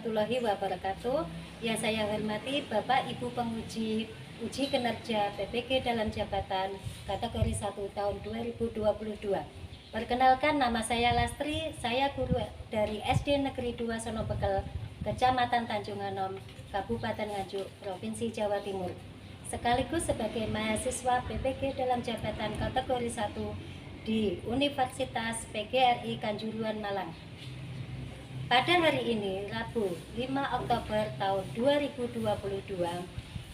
warahmatullahi wabarakatuh. Yang saya hormati Bapak Ibu penguji uji kinerja PPG dalam jabatan kategori 1 tahun 2022. Perkenalkan, nama saya Lastri, saya guru dari SD Negeri 2 Sonobekel, Kecamatan Tanjung Anom, Kabupaten Nganjuk, Provinsi Jawa Timur. Sekaligus sebagai mahasiswa PPG dalam jabatan kategori 1 di Universitas PGRI Kanjuruhan Malang. Pada hari ini, Rabu 5 Oktober tahun 2022,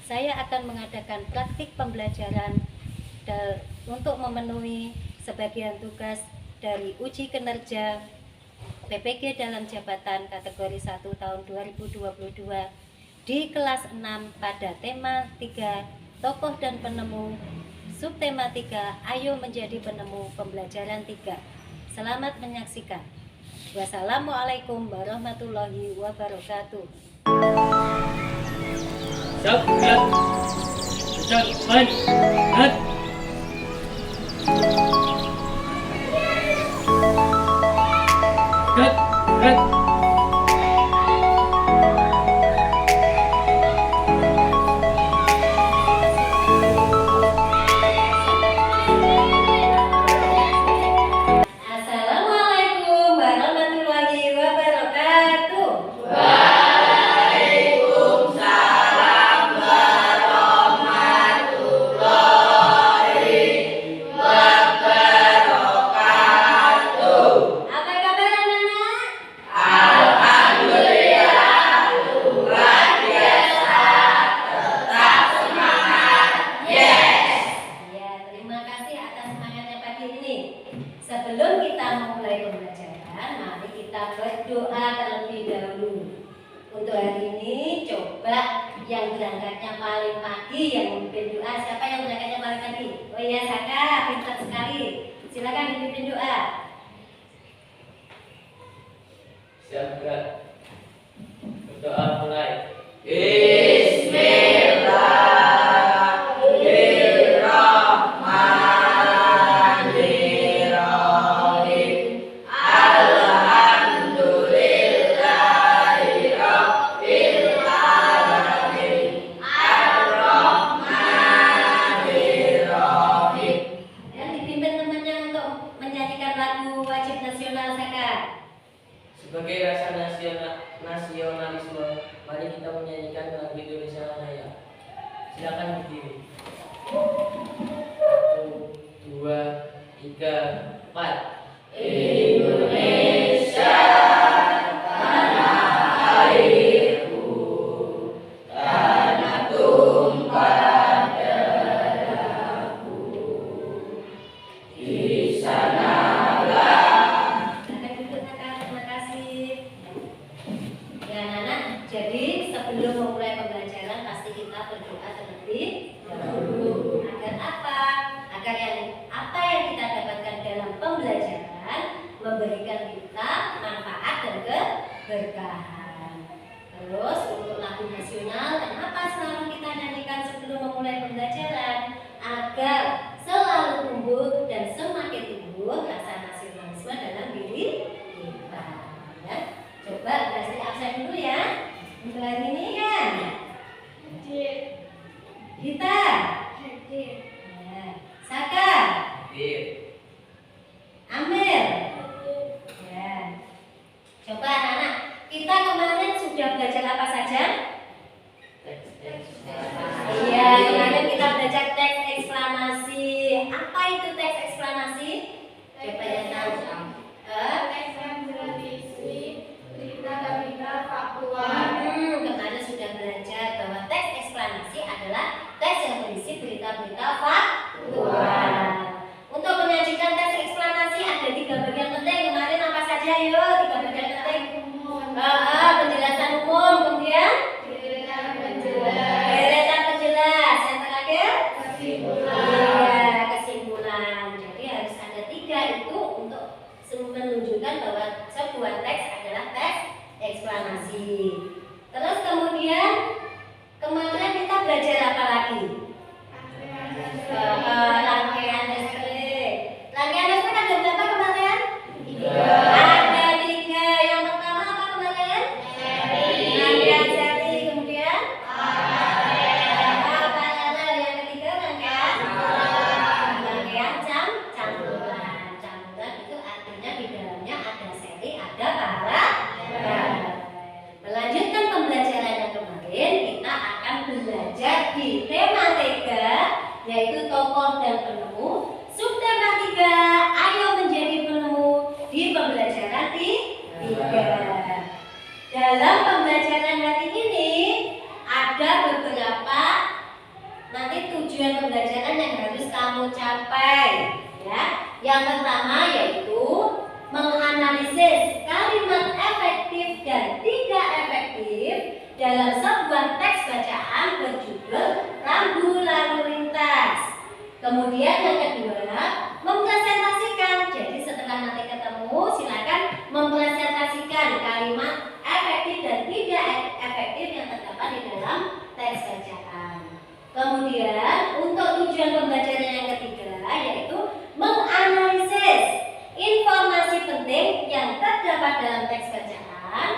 saya akan mengadakan praktik pembelajaran untuk memenuhi sebagian tugas dari uji kinerja PPG dalam jabatan kategori 1 tahun 2022 di kelas 6 pada tema 3 tokoh dan penemu, subtema 3 ayo menjadi penemu, pembelajaran 3. Selamat menyaksikan. Wassalamualaikum warahmatullahi wabarakatuh. Siap, lihat. Siap, main. Lihat. Lihat. Sebelum kita memulai pembelajaran, mari kita berdoa terlebih dahulu. Untuk hari ini, coba yang berangkatnya paling pagi yang memimpin doa. Siapa yang berangkatnya paling pagi? Oh iya, Saka, pintar sekali. Silakan memimpin doa. Siap, Kak. Berdoa mulai. Sebagai rasa nasionalisme, mari kita menyanyikan lagu Indonesia Raya. Silakan berdiri. 1, 2, 3, 4. Indonesia, tanah airku, tanah tumpah darahku. Di sana jadi sebelum memulai pembelajaran pasti kita berdoa terlebih dahulu. Agar apa? Agar apa yang kita dapatkan dalam pembelajaran memberikan kita manfaat dan keberkahan. Terus untuk lagu nasional, kenapa selalu kita nyanyikan sebelum memulai pembelajaran? Agar selalu tumbuh dan semakin tumbuh rasa nasionalisme dalam diri kita. Ya. Coba kasih absen dulu ya. Untuk hari ini kan? Hadir. Gita? Hadir. Ya. Saka? Hadir. Amir? Hadir. Ya. Coba anak-anak, kita kemarin sudah belajar apa saja? Iya, kemarin kita belajar teks eksklamasi. Apa itu teks eksklamasi? Coba yang tahu. Teks yang berisi berita-berita faktual. Kemarin sudah belajar bahwa teks eksklamasi adalah teks yang berisi berita-berita faktual. Untuk menyajikan teks eksklamasi ada 3 bagian penting. Kemarin apa saja? Yuk, 3 bagian penting. Penjelasan umum, kemudian deretan penjelas, yang terakhir kesimpulan. Iya, kesimpulan. Jadi harus ada 3 itu untuk menunjukkan bahwa sebuah teks adalah teks eksklamasi. Terus kemudian kemarin kita belajar apa lagi? Rangkaian deskripsi. Rangkaian deskripsi ada berapa kemarin? 3. Ada 3. Yang pertama apa kemarin? Seri. yaitu tokoh dan penemu. Subtema 3, ayo menjadi penemu di pembelajaran 3. Dalam pembelajaran hari ini ada beberapa nanti tujuan pembelajaran yang harus kamu capai, ya. Yang pertama yaitu menganalisis kalimat efektif dan tidak efektif dalam sebuah teks bacaan berjudul Rambu Lalu Lintas. Kemudian yang kedua, mempresentasikan. Jadi setelah nanti ketemu, silakan mempresentasikan kalimat efektif dan tidak efektif yang terdapat di dalam teks bacaan. Kemudian untuk tujuan pembelajaran yang ketiga yaitu menganalisis informasi penting yang terdapat dalam teks bacaan.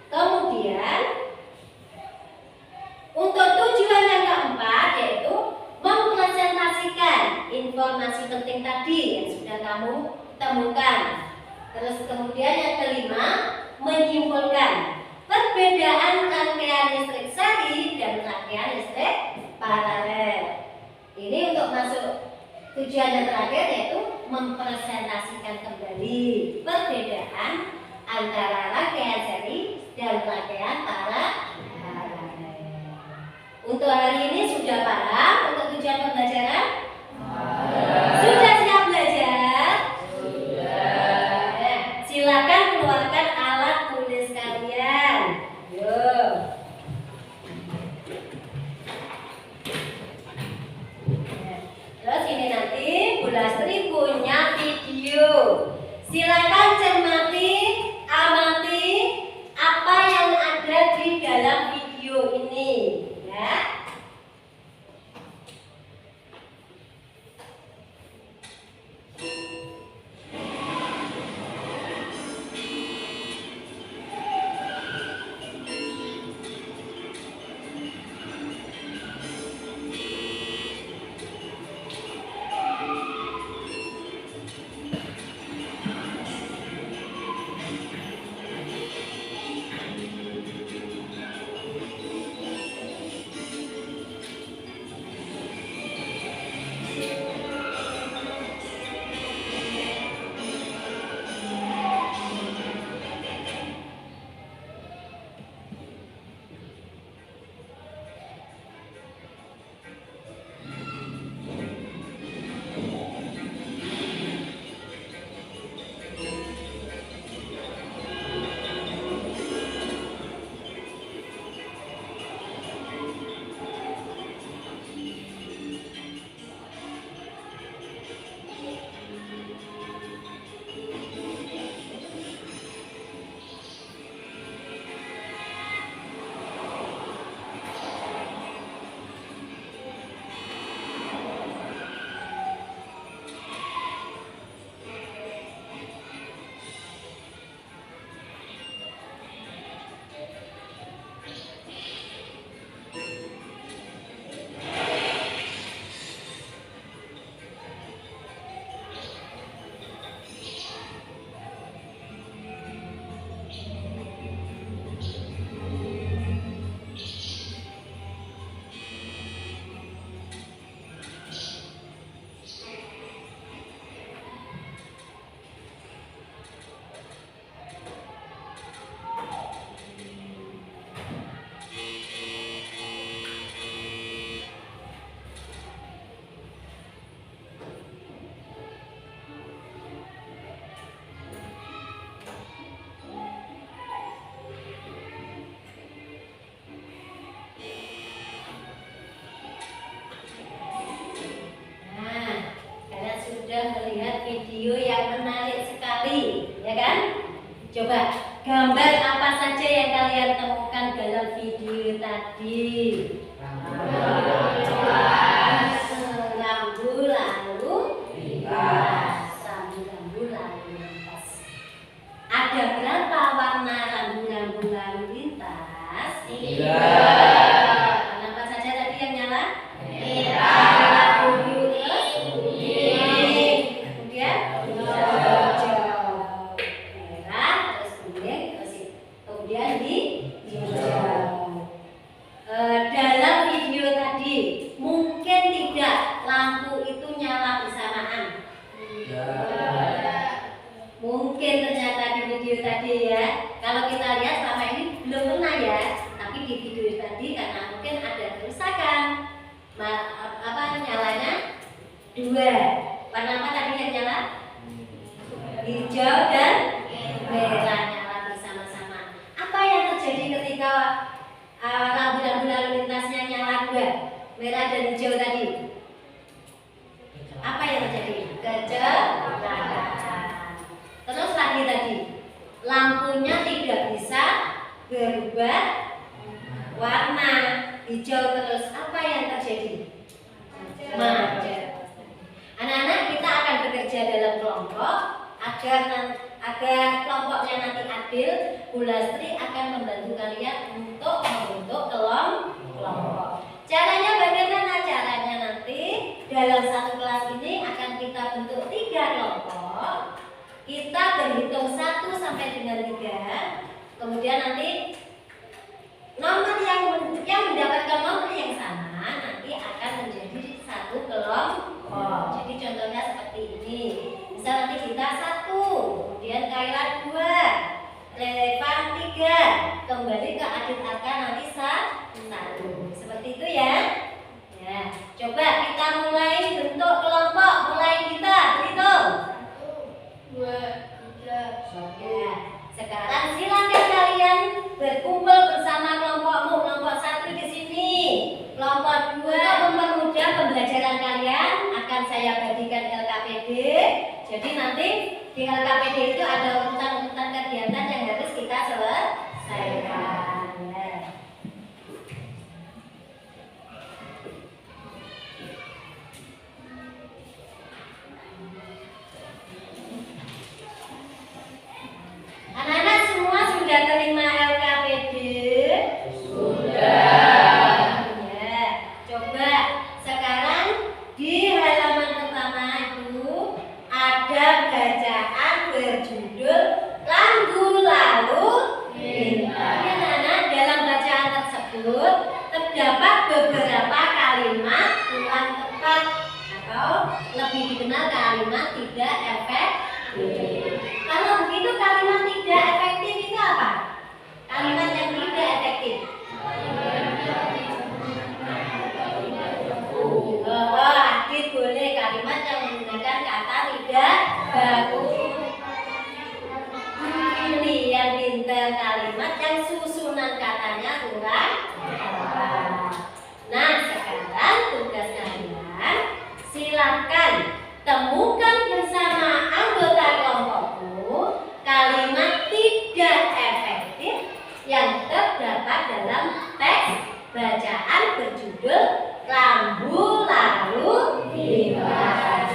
Kemudian untuk tujuan yang keempat yaitu mempresentasikan informasi penting tadi yang sudah kamu temukan. Terus kemudian yang kelima, menyimpulkan perbedaan rangkaian listrik seri dan rangkaian listrik paralel. Ini untuk masuk tujuan yang terakhir yaitu mempresentasikan kembali perbedaan antara rangkaian seri dan rangkaian paralel. Untuk hari ini sudah paham untuk tujuan pembelajaran? Sudah siap belajar? Sudah. Silakan keluarkan alat tulis kalian. Yuk. Terus ini nanti Bu Lastri punya video. Silakan cermati, amati apa yang ada di dalam video ini. Ya. Melihat video yang menarik sekali, ya kan? Coba gambar apa saja yang kalian temukan dalam video tadi? Rambu lalu lintas. Rambu lalu lintas. Ada berapa warna rambu lalu lintas? 3. Apa saja tadi yang nyala? Merah, biru, terus kuning. Kemudian hijau. Merah, terus kuning, terus kemudian hijau. Dalam video tadi mungkin tidak lampu itu nyala bersamaan? Ya. Mungkin ternyata di video tadi ya. Kalau kita lihat selama ini belum pernah ya. Tapi di video tadi karena mungkin ada kerusakan, nyalanya 2. Warna apa tadi yang nyala? Hijau dan merah nyala bersama-sama. Apa yang terjadi ketika lampu-lampu lalu lintasnya nyala 2, merah dan hijau tadi? Apa yang terjadi? Kecelakaan. Terus tadi lampunya tidak bisa berubah warna hijau terus. Apa yang terjadi? Macet. Anak-anak, kita akan bekerja dalam kelompok agar kelompoknya nanti adil. Bu Lastri akan membantu kalian untuk membentuk kelompok. Caranya bagaimana? Caranya nanti dalam satu kelas ini akan kita bentuk 3 kelompok. Kita berhitung 1 sampai dengan 3. Kemudian nanti nomor yang mendapatkan nomor yang sama nanti akan menjadi 1 kelompok. Jadi contohnya seperti ini. Misal nanti kita 1, kemudian Kaila 2, Relevan 3, kembali ke Adit Arka nanti 1. Seperti itu ya. Ya, coba kita mulai bentuk kelompok. Mulai kita berhitung. 1, 2, 3. Ya, sekarang silakan kalian berkumpul bersama kelompokmu. Kelompok 1 di sini, kelompok 2. Untuk mempermudah pembelajaran kalian akan saya bagikan LKPD. Jadi nanti di LKPD itu ada urutan-urutan kegiatan yang harus kita selesaikan. Ya. Anak-anak semua sudah terima LKPD? Sudah. Ya, coba sekarang di halaman pertama itu ada bacaan berjudul Lampu Lalu Lintas. Ya, anak-anak, dalam bacaan tersebut terdapat beberapa kalimat kurang tepat atau lebih dikenal kalimat tidak efektif. Kalau begitu kalimat tidak efektif itu apa? Kalimat yang tidak efektif. Adit boleh kalimat yang menggunakan kata tidak baku. Yang pintar kalimat yang susunan katanya kurang tepat. Nah, sekarang tugas kalian silakan temukan bersama anggota kelompokmu kalimat tidak efektif yang terdapat dalam teks bacaan berjudul Lampu Lalu Lintas.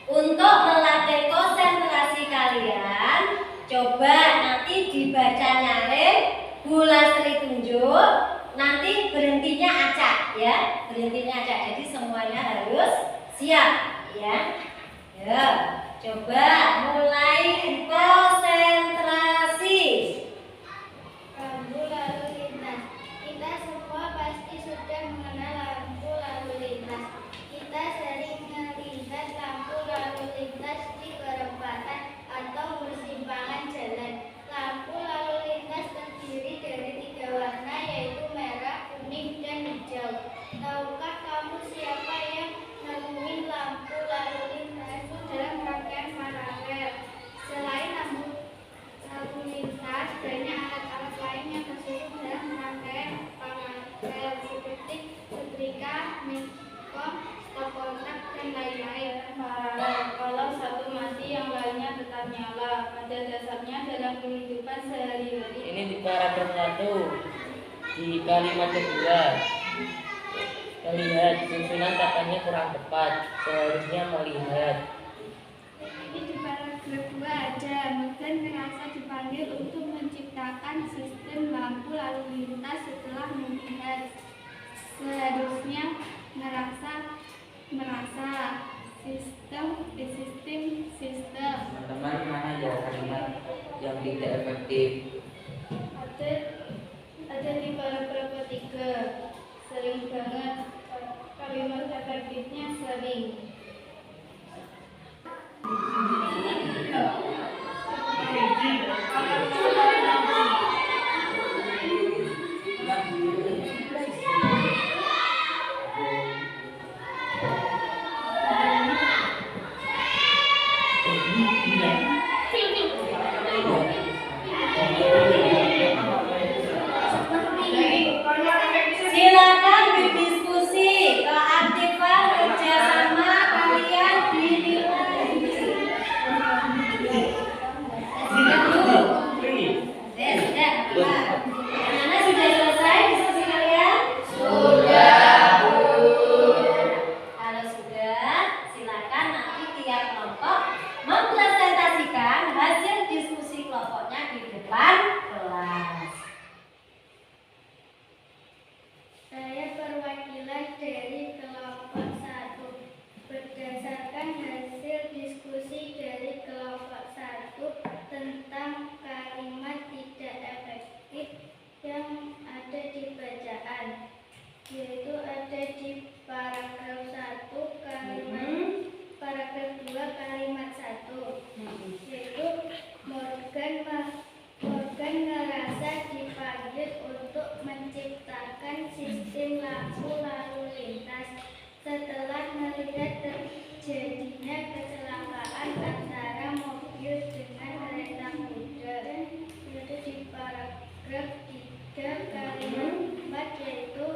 Untuk melatih konsentrasi kalian, coba nanti dibaca nyaring, Bu Lastri tunjuk, nanti berhentinya acak ya, berhentinya acak. Jadi semuanya harus siap ya. Ya, coba mulai konsentrasi. Lampu lalu lintas. Kita semua pasti sudah mengenal lampu lalu lintas. Kita sering melintas lampu lalu lintas di perempatan atau persimpangan jalan. Lampu lalu lintas terdiri dari 3 warna, yaitu merah, kuning, dan hijau. Tahukah kamu siapa yang nemuin lampu lalu lintas itu dalam rangkaian paralel? Selain lampu lalu lintas, banyak alat-alat lain yang tersusun dalam rangkaian paralel seperti setrika, miskom, stop kontak, dan lain-lain. Paralel, kalau satu mati yang lainnya tetap nyala. Pada dasarnya dalam kehidupan sehari-hari. Ini di paragraf 1. Di kalimat kedua, melihat susunan katanya kurang tepat. Seharusnya melihat. Ini di paragraf 2 ada. Morgan merasa dipanggil untuk menciptakan sistem lampu lalu lintas setelah melihat. Seharusnya merasa sistem. Teman-teman, mana ya kalimat yang tidak efektif? Ada di paragraf 3. Sering banget kalimat efektif saring. Silakan berdiskusi, keaktifan kerjasama kalian dinilai. Sudah, apa? Anak sudah selesai diskusi kalian? Kalau sudah, silakan nanti tiap kelompok mempresentasikan hasil diskusi kelompoknya di depan kelas. Saya perwakilan dari kelompok 1. Berdasarkan hasil diskusi dari kelompok 1 tentang kalimat tidak efektif yang ada di bacaan, yaitu ada di paragraf 1 kalimat, paragraf 2 kalimat 1, yaitu Morgan merasa dipanggil untuk menciptakan sistem lampu lalu lintas setelah melihat terjadinya kecelakaan antara mobil dengan kereta kuda, yaitu di paragraf 3 kalimat 4, yaitu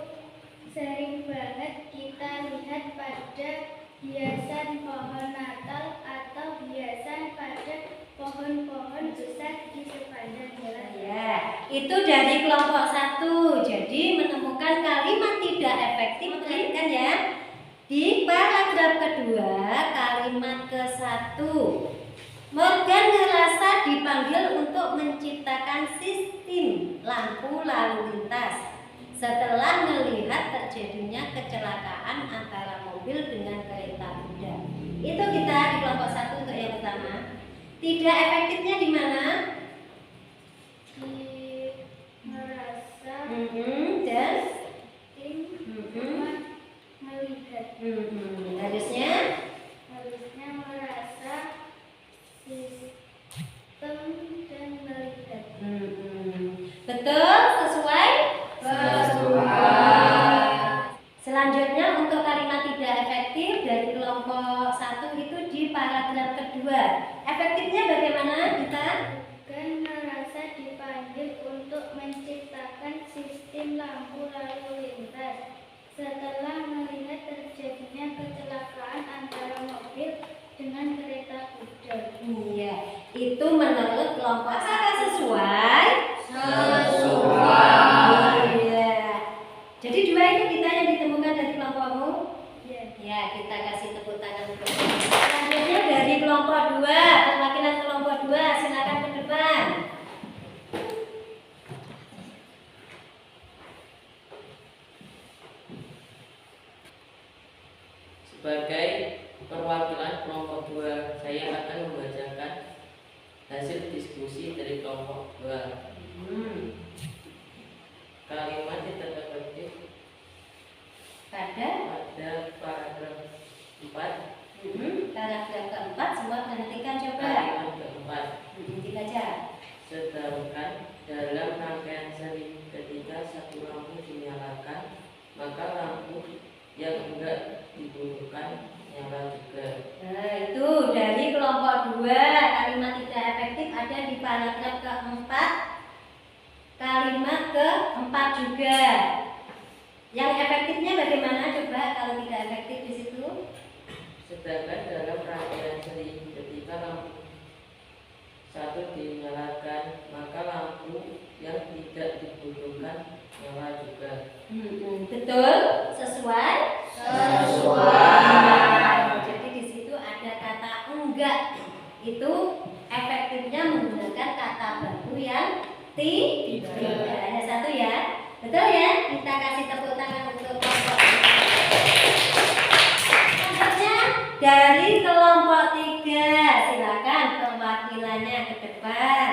sering banget kita lihat pada hiasan pohon Natal atau hiasan pada pohon-pohon besar di sepanjang jalan. Ya, itu dari kelompok 1. Jadi menemukan kalimat tidak efektif, perhatikan ya. Di paragraf kedua, kalimat ke-1. Morgan merasa dipanggil untuk menciptakan sistem lampu lalu lintas setelah melihat terjadinya kecelakaan antara mobil dengan kereta kuda. Itu kita di kelompok 1 untuk yang pertama. Tidak efektifnya di mana? Merasa Dan melihat. Harusnya merasa sistem dan melihat. Betul, sesuai? Selanjutnya untuk kalimat tidak efektif dari kelompok 1 itu di paragraf kedua. Efektifnya bagaimana kita? Dan merasa dipanggil untuk menciptakan sistem lampu lalu lintas setelah melihat terjadinya kecelakaan antara mobil dengan kereta kuda. Iya, itu menurut kelompok apakah sesuai? Iya. Jadi dua itu kita yang ditemukan dari kelompokmu. Ya, kita kasih tepuk tangan untuk. Selanjutnya dari kelompok 2, perwakilan kelompok 2, silakan ke depan. Sebagai perwakilan kelompok 2, saya akan membacakan hasil diskusi dari kelompok 2. Kalimat tidak efektif Pada paragraf 4. paragraf keempat, semua perhatikan coba. Kalimat keempat. Dibaca. Sedangkan dalam rangkaian seri ketika satu lampu dinyalakan, maka lampu yang enggak dibutuhkan nyala juga. Nah, itu dari kelompok 2, kalimat tidak efektif ada di paragraf keempat, kalimat keempat juga. Yang efektifnya bagaimana coba kalau tidak efektif di situ? Sedangkan dalam rangkaian seri ketika lampu satu dinyalakan, maka lampu yang tidak dibutuhkan nyala juga. Betul? Sesuai? Jadi di situ ada kata enggak. Itu efektifnya menggunakan kata baru yang tidak. Ada satu ya. Betul ya? Kita kasih tepuk tangan untuk kelompok. Selanjutnya dari kelompok 3, silakan perwakilannya ke depan.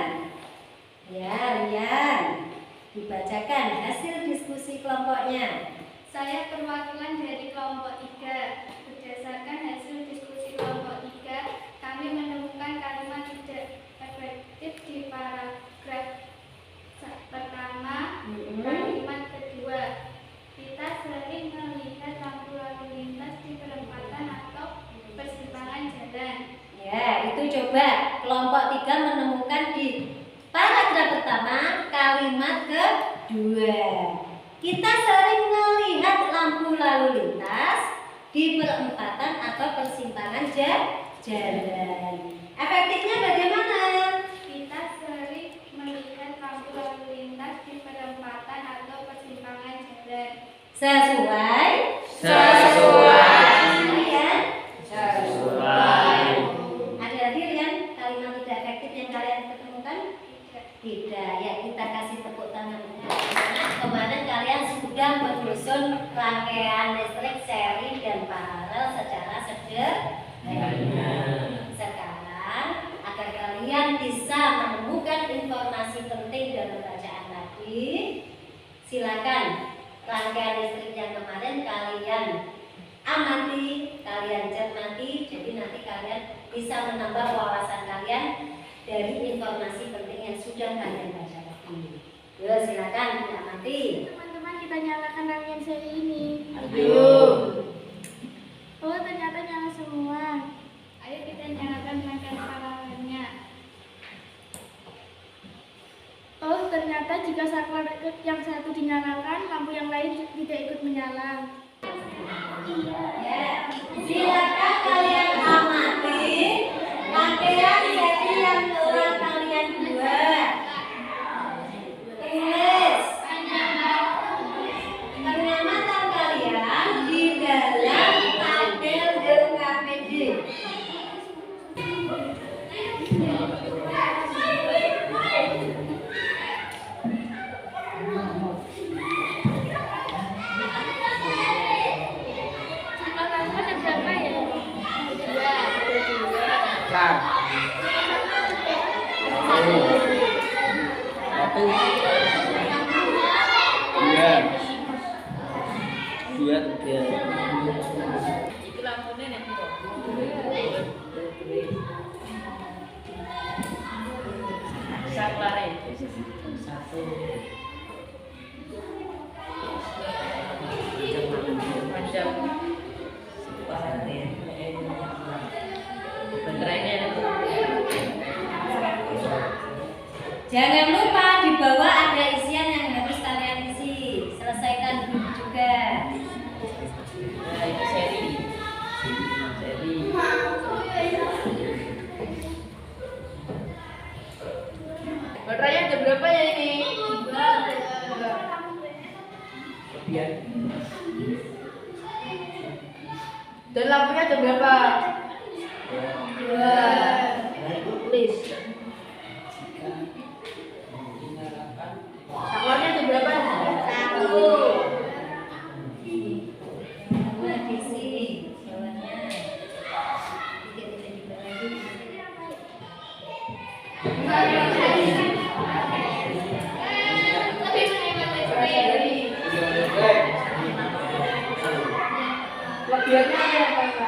Ya, Rian. Dibacakan hasil diskusi kelompoknya. Saya perwakilan dari kelompok 3. Berdasarkan hasil diskusi kelompok 3, kami menemukan kalimat tidak efektif di paragraf pertama, kalimat kedua. Kita sering melihat lampu lalu lintas di perempatan atau persimpangan jalan. Ya, itu coba kelompok 3 menemukan di paragraf pertama, kalimat kedua. Kita sering melihat lampu lalu lintas di perempatan atau persimpangan jalan. Efektifnya bagaimana? Kita sering melihat lampu lalu lintas di perempatan atau persimpangan jalan. Sesuai? Ya? Sesuai. Ada lagi Rian kalimat tidak efektif yang kalian ketemukan? Tidak. Ya, kita kasih tepuk tangan. Karena kemarin kalian sudah menyusun rangkaian listrik seri dan paralel secara sederhana. Sekarang agar kalian bisa menemukan informasi penting dalam bacaan tadi, silakan rangkaian listrik yang kemarin kalian amati, kalian cermati, jadi nanti kalian bisa menambah wawasan kalian dari informasi penting yang sudah kalian baca tadi. Yuk, silakan diamati. Teman-teman, kita nyalakan rangkaian seri ini. Ayo. Oh, ternyata nyala semua. Ayo kita nyalakan rangkaian paralelnya. Oh, ternyata jika saklar yang satu dinyalakan, lampu yang lain tidak ikut menyala. Ya, silakan kalian amati rangkaian seri yang telah kalian buat. Tulis pengamatan kalian di dalam tabel LKPD. Jumlah lampu ada berapa ya? Dua. Dua, tiga. Saklare. Satu. Macam. Benderanya. Jangan lupa di bawah ada isian yang harus kalian isi. Selesaikan dulu juga. Nah, itu seri. Baterainya ada berapa ya ini? Biar. Dan lampunya ada berapa? Dua. Tulis. Saklarnya ada berapa? Satu. Dua diisi bawahnya. Tiga di bawah Lebihannya ada berapa?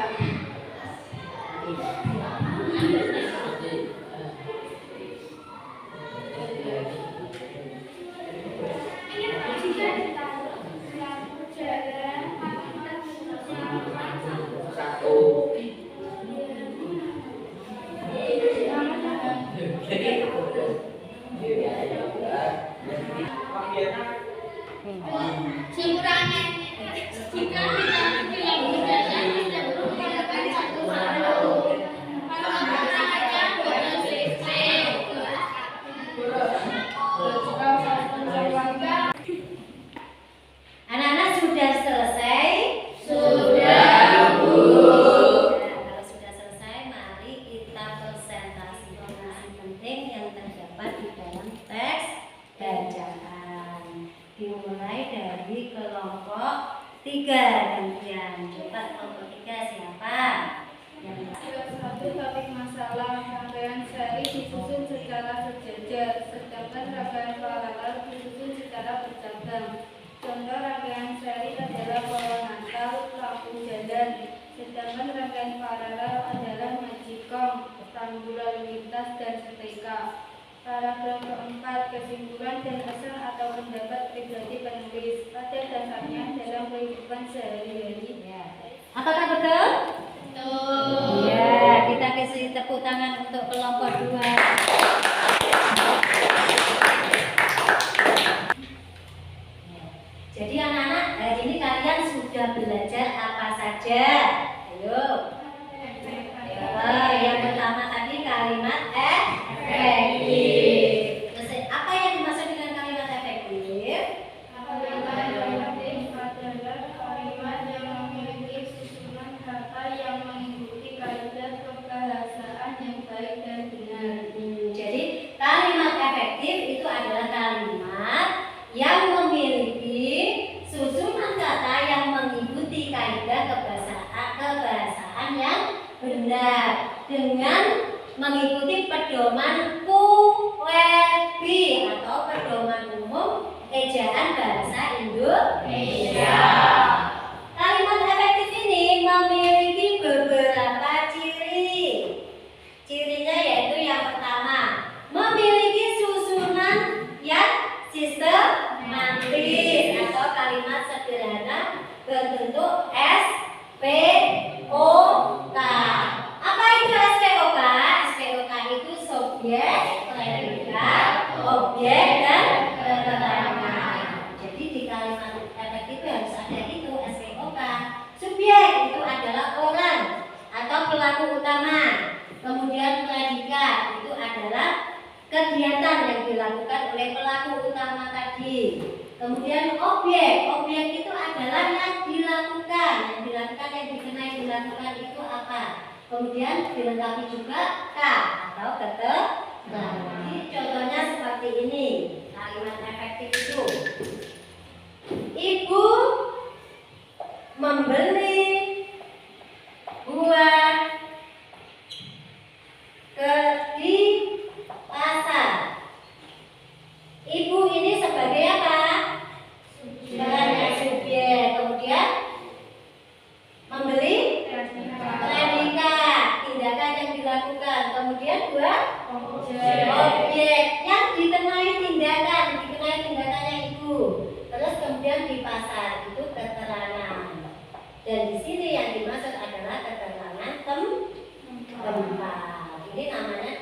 Anak-anak sudah selesai? Kalau sudah selesai, mari kita presentasi informasi penting yang terdapat di dalam teks bacaan. Dimulai dari kelompok 3 gantian. Coba kelompok 3 siapa? Yang Satu topik masalah rangkaian seri disusun secara sejajar, sedangkan rangkaian paralel disusun secara bercabang. Contoh rangkaian seri adalah yang paralel adalah magicom, rambu lalu lintas, dan setrika. Paragraf keempat, kesimpulan dan kesan atau pendapat pribadi penulis pada dasarnya dalam kehidupan sehari-hari. Apakah betul? Betul. Ya, kita kasih tepuk tangan untuk kelompok 2. Jadi anak-anak, hari ini kalian sudah belajar apa saja? Ayo. Ya, yang pertama tadi kalimat efektif. Terus apa yang dimaksud dengan kalimat efektif? Efektif adalah kalimat yang memiliki susunan kata yang mengikuti kaidah kebahasaan yang baik dan benar. Jadi kalimat efektif itu adalah kalimat yang memiliki susunan kata yang mengikuti kaidah kebahasaan yang benar dengan mengikuti pedoman QWB atau pedoman umum ejaan bahasa Indonesia. Kalimat efektif ini memiliki beberapa ciri. Cirinya yaitu yang pertama, memiliki susunan yang sistematis atau kalimat sederhana berbentuk SPOK. Apa itu SPOK? SPOK itu subjek, predikat, objek, dan keterangan. Jadi di kalimat efektif harus ada itu SPOK. Subjek itu adalah orang atau pelaku utama. Kemudian predikat itu adalah kegiatan yang dilakukan oleh pelaku utama tadi. Kemudian objek itu adalah yang dilakukan, yang dikenai dilakukan itu apa. Kemudian dilengkapi juga K atau keterangan. Jadi contohnya seperti ini, kalimat efektif itu. Ibu membeli buah di pasar. Ibu ini sebagai apa? Sebagai subjek. Kemudian membeli predikat, tindakan yang dilakukan. Kemudian buah objek yang dikenai tindakannya ibu. Terus kemudian di pasar itu keterangan. Dan di sini yang dimaksud adalah keterangan tempat. Ini namanya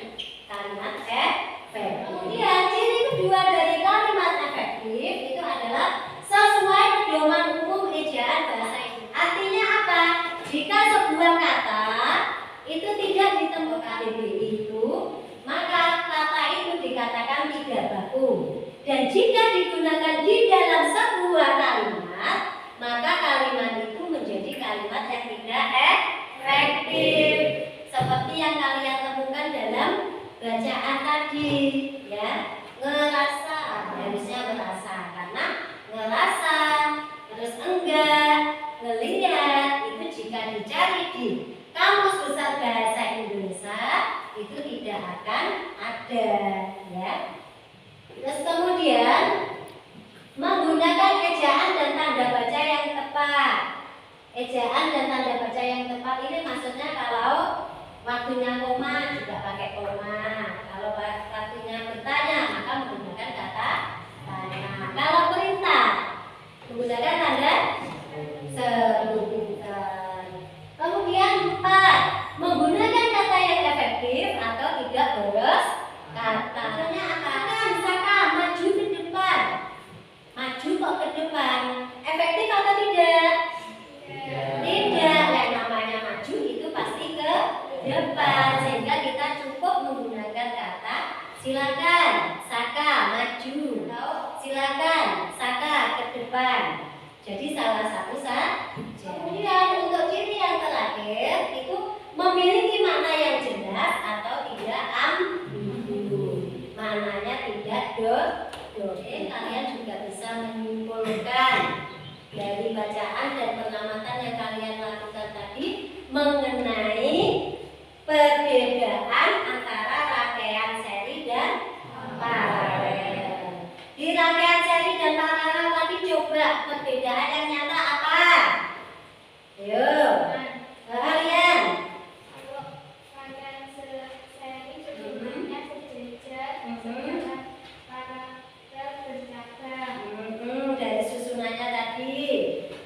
kalimat efektif. Kemudian ciri kedua dari kalimat efektif itu adalah sesuai pedoman umum ejaan bahasa Inggris. Artinya apa? Jika sebuah kata itu tidak ditemukan itu, maka kata itu dikatakan tidak baku. Dan jika digunakan di dalam sebuah kalimat, maka kalimat itu menjadi kalimat yang tidak efektif. Seperti yang kalian temukan dalam bacaan tadi, ya. Ngerasa, harusnya merasa, karena ngerasa, terus enggak, ngelihat, itu jika dicari di Kamus Besar Bahasa Indonesia itu tidak akan ada, ya. Terus kemudian menggunakan ejaan dan tanda baca yang tepat. Ejaan dan tanda baca yang tepat ini maksudnya kalau waktunya koma juga pakai koma. Kalau waktunya bertanya maka menggunakan kata tanya. Kalau perintah menggunakan tanda sebutan. Kemudian 4, menggunakan kata yang efektif atau tidak boros kata. Contohnya apa? Misalkan maju ke depan. Maju kok ke depan. Efektif atau tidak? Tidak. Yang namanya maju itu pasti ke depan, sehingga kita cukup menggunakan kata silakan, Saka maju, atau silakan, Saka ke depan. Jadi salah satu saja. Kemudian untuk ciri yang terakhir itu memiliki makna yang jelas atau tidak ambigu. Maknanya tidak Oke, kalian juga bisa menyimpulkan dari bacaan dan pengamatan yang kalian lakukan tadi mengenai perbedaan antara rangkaian seri dan paralel. Di rangkaian seri dan paralel tadi coba perbedaan yang nyata apa? Ayo, kalian.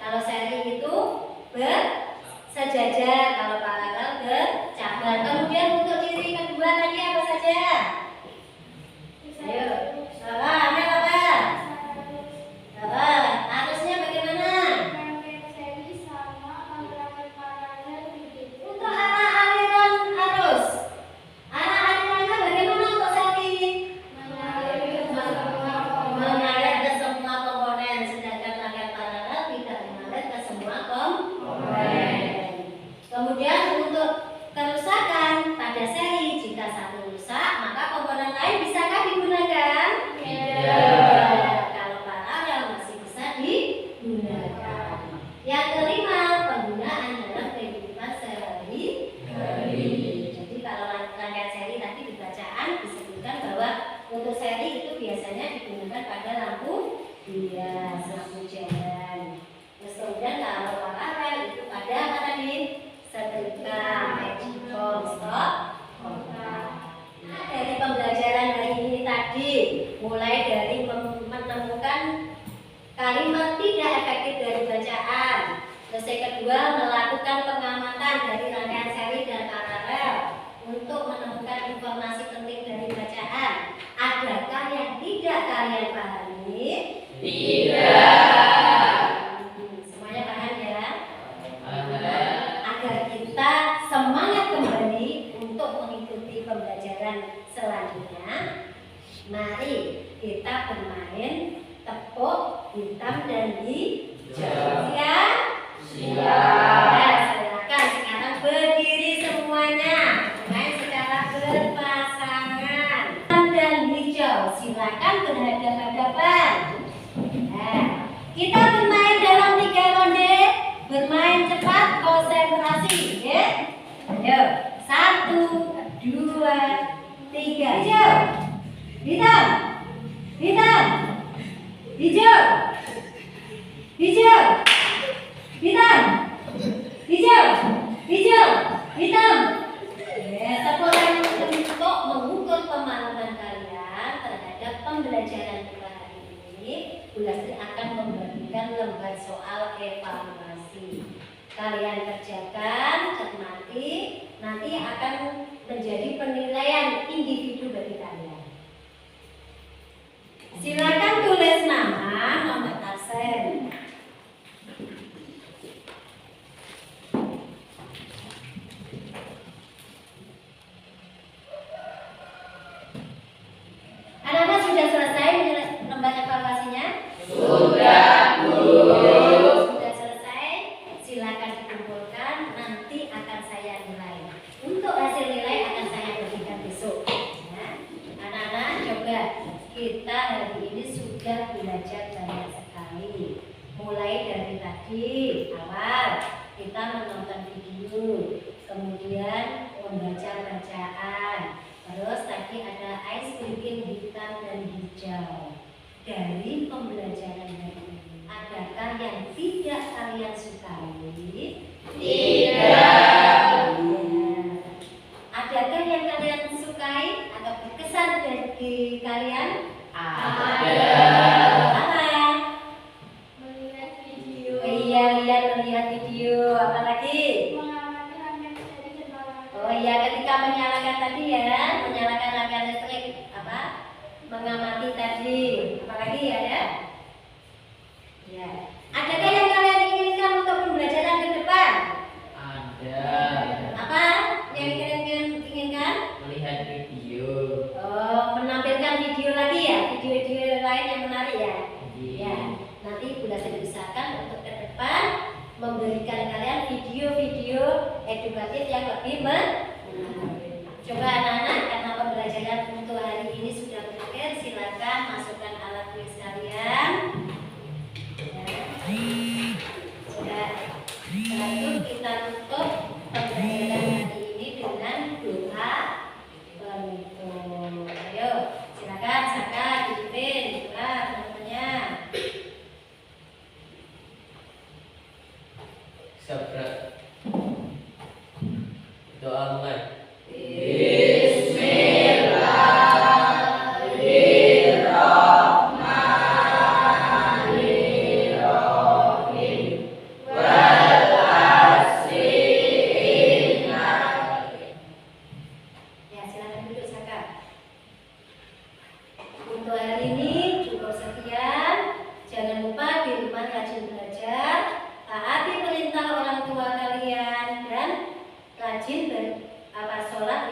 Kalau seri itu bersejajar, kalau paralel bercabang. Kemudian untuk ciri kedua tadi apa saja? Ayo, salah, apa? Harusnya bagaimana? Untuk arah aliran arus. Arah alirannya bagaimana untuk seri? Mengalir ke semua komponen, sedangkan rangkaian paralel tidak mengalir ke semua komponen. Kemudian untuk kerusakan pada seri, jika satu rusak, maka komponen lain bisakah digunakan? Tidak. Kalau paralel masih bisa digunakan. Yang kelima, penggunaan dalam kehidupan sehari-hari. Jadi kalau rangkaian seri tadi di bacaan disebutkan bahwa untuk seri itu biasanya digunakan pada lampu hias, lampu jalan. Terus kemudian kalau paralel itu pada apa tadi? Setrika, magicom, stop, kontak. Nah, dari pembelajaran hari ini tadi, mulai dari menemukan kalimat tidak efektif dari bacaan. Terus yang kedua, melakukan pengamatan dari rangkaian seri dan paralel untuk menemukan informasi penting dari bacaan. Adakah yang tidak kalian pahami? Tidak. Semuanya paham ya? Agar kita semangat kembali untuk mengikuti pembelajaran selanjutnya, mari kita bermain tepuk hitam dan hijau. Siap? Siap. Silakan sekarang berdiri semuanya, main secara berpasangan. Hitam dan hijau, silakan berhadapan-hadapan. Nah, kita bermain dalam 3 ronde, bermain cepat, konsentrasi, ya. Ayo, 1, 2, 3. Hijau, hitam, hitam, hijau, hijau, hitam, hijau, hijau, hitam. Sekolah untuk mengukur pemahaman kalian terhadap pembelajaran kita hari ini, Bu Lastri akan membagikan lembar soal evaluasi. Kalian kerjakan, cermati, nanti akan menjadi penilaian individu bagi kalian. Silakan tulis nama, nomor absen. Anak-anak sudah selesai lembar evaluasinya? Sudah, Bu. Sudah selesai, silakan dikumpulkan, nanti akan saya nilai. Untuk hasil nilai akan saya berikan besok. Ya. Anak-anak coba, kita hari ini sudah belajar banyak sekali. Mulai dari tadi awal kita menonton video, kemudian membaca bacaan. Terus tadi ada ice breaking hitam dan hijau. Dari pembelajaran hari ini, adakah yang tidak kalian sukai? Tidak. Adakah yang kalian sukai atau berkesan bagi kalian? Ada. Apa? Melihat video. Iya, melihat video. Apa lagi? Mengamati rangkaian seri dan paralel. Oh iya, ketika menyalakan tadi ya, menyalakan rangkaian listrik, apa? Mengamati tadi. Apalagi ada? Ya. Adakah yang kalian inginkan untuk pembelajaran ke depan? Ada. Apa yang kalian inginkan? Melihat video. Oh, menampilkan video lagi ya, video-video lain yang menarik ya. Iya. Ya. Nanti Bu Lastri usahakan untuk ke depan memberikan kalian video-video edukatif yang lebih menarik. Coba anak-anak, karena pembelajaran untuk hari ini sudah berakhir, silakan masukkan alat tulis kalian. Ya. Sudah. Setelah itu kita tutup pembelajaran hari ini dengan doa penutup. Ayo, silakan Saka, Dipin, doa namanya. Sabra. Doa mulai. rajin apa sholat